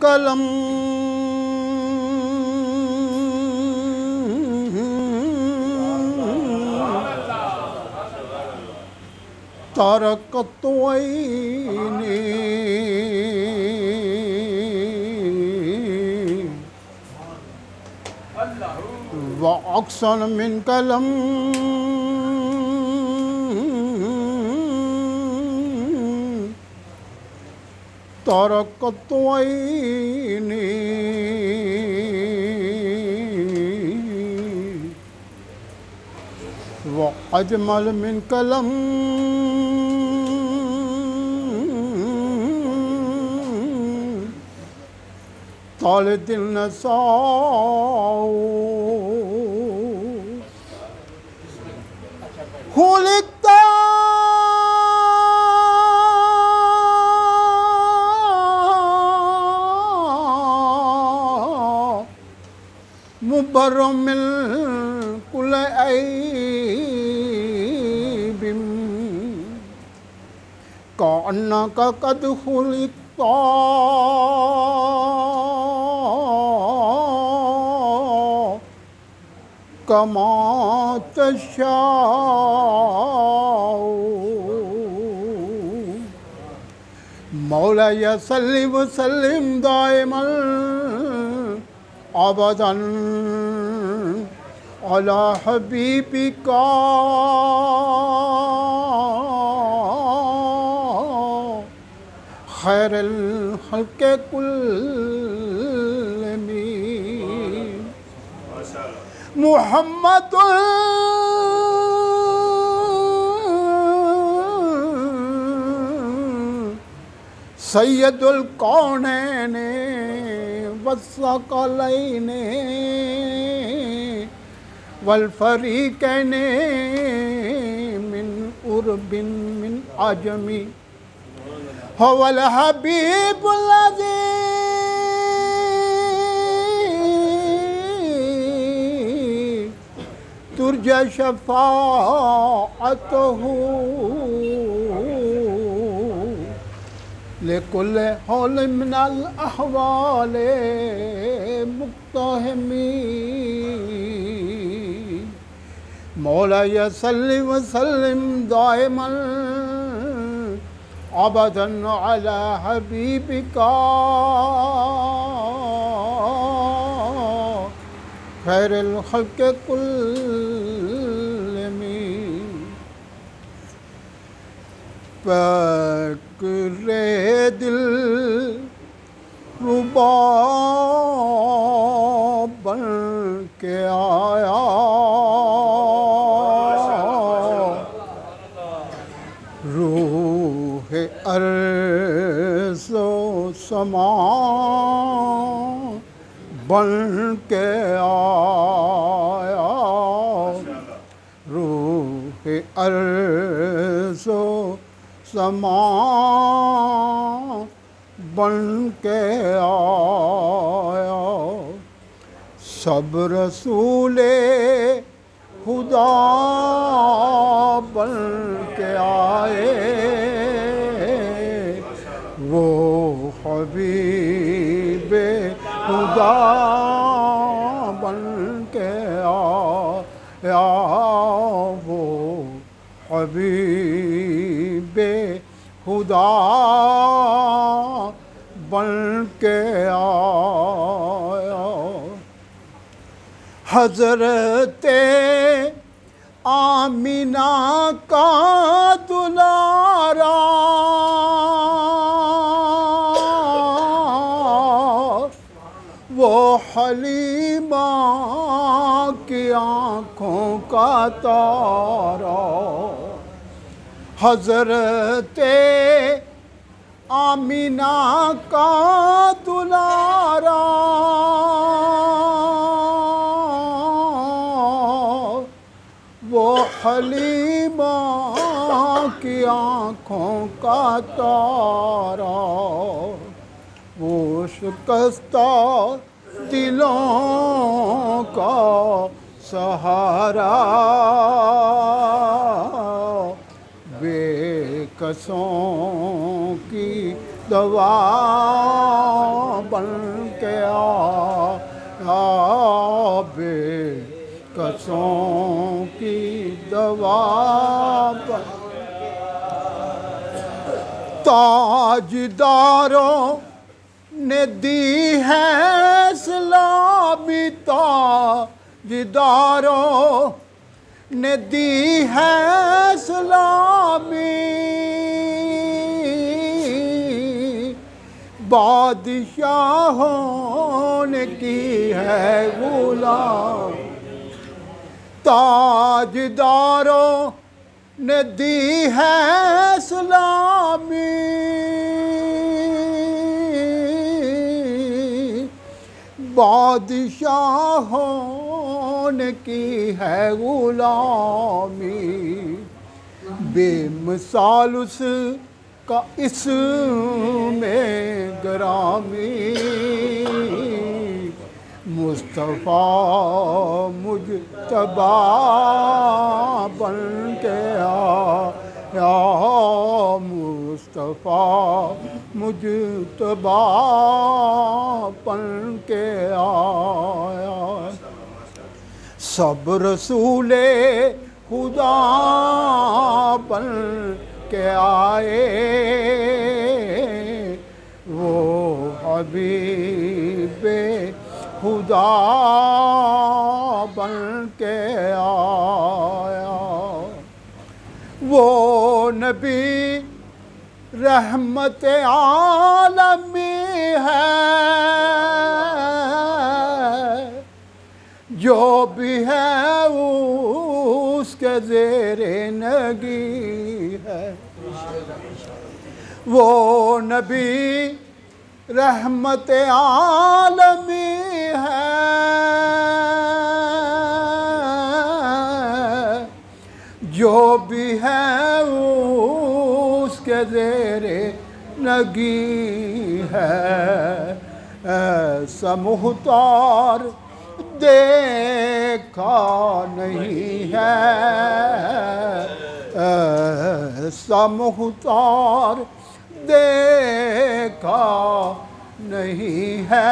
कलम तारकत ऐनी व अक्सन मिन कलम तारकत ऐनी व अजमल मिन कलम ताले दिल नसाओ खुलिकता मुबर्रमिल कुल ऐबिम कान्नका कद खुलिकता कमा तशाओ मौला या सल्ली व सल्लिम दाइमन अबदन अला हबीबिका खैरुल खल्क़ि कुल्लमी मुहम्मद सैयदुल कौनैन वस्सक़लैन वल फ़रीक़ैन मिन उर्बिन मिन अजमी हुवल हबीबुल्लज़ी तुरजा शफ़ाअतहु लिकुल्लि हौल मिनल अहवाले मुक़्तहमी मौला या सल्ली व सल्लिम दाइमन अबदन अला हबीबिका खैरुल खल्क़ि कुल्लमी पकड़े दिल रुबा बन के आया रूह अर्ज़ो समा बन के आया रूह अर्ज़ो समा बन के आया सब रसूले खुदा बन के आए वो हबीबे खुदा बन के आया वो हबीबे खुदा बन के आया हज़रते आमिना का दुलारा वो हलीमा की आँखों का तारा हज़रते आमिना का दुलारा वो हलीमा की आँखों का तारा वो शिकस्ता दिलों का सहारा बेकसों की दवा बन के आया बेकसों की दवा बन। ताजदारों ने दी है इस्लामी, ताजदारों ने दी है इस्लामी, बादशाहों ने की है गुलाम। ताजदारों ने दी है इस्लामी, बादशाहों ने की है गुलामी। बेमिसाल उसका इसमें ग्रामी, मुस्तफ़ा मुजतबा बन के आया, मुस्तफ़ा मुजतबा बन के आया। सब रसूले खुदा बन के आए, वो हबीबे खुदा बन के आया। वो नबी रहमत आलमी है, जो भी है उसके ज़ेरे नगी है। वो नबी रहमत आलमी है, जो भी है उसके ज़ेरे नगी है। ऐसा मुख्तार देखा नहीं है, ऐसा मुख्तार देखा नहीं है,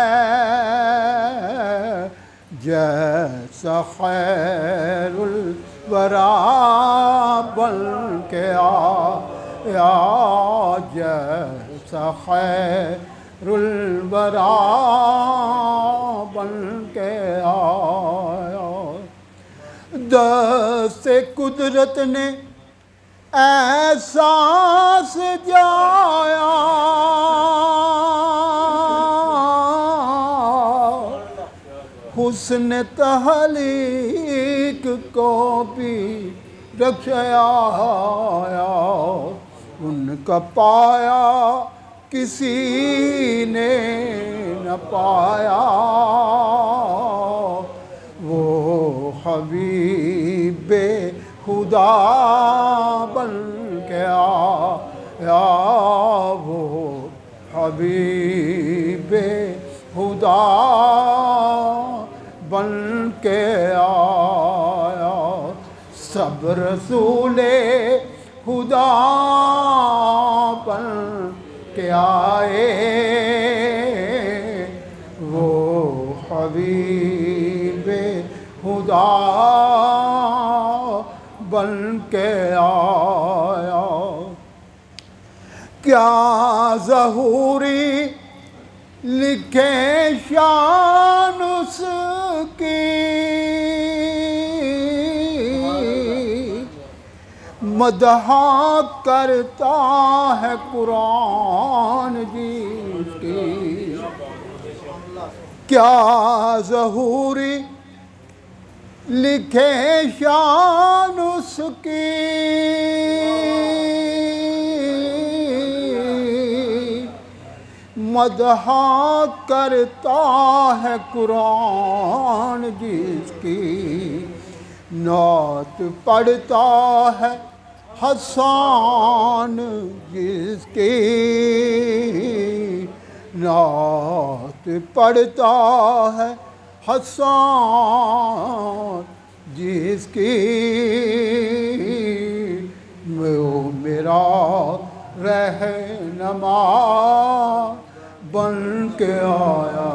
जैसा खैरुल वरा बन के आया, जैसा खैरुल वरा बन के आया। दस्ते कुदरत ने ऐसा सजाया, हुस्न तहलीक को भी रखया, उनका पाया किसी ने न पाया। वो हबीबे खुदा बन के आया, वो हबीबे खुदा बन के आया। सब रसूले खुदा बन के आए, वो हबीबे खुदा बन के आया। क्या ज़हूरी लिखे शान उसकी, मदहा करता है कुरान जिसकी। क्या ज़हूरी लिखे शान उसकी, मदहा करता है कुरान जिसकी। नात पढ़ता है हसान जिसकी, नात पढ़ता है हसान जिसकी। वो मेरा रहनुमा बन के आया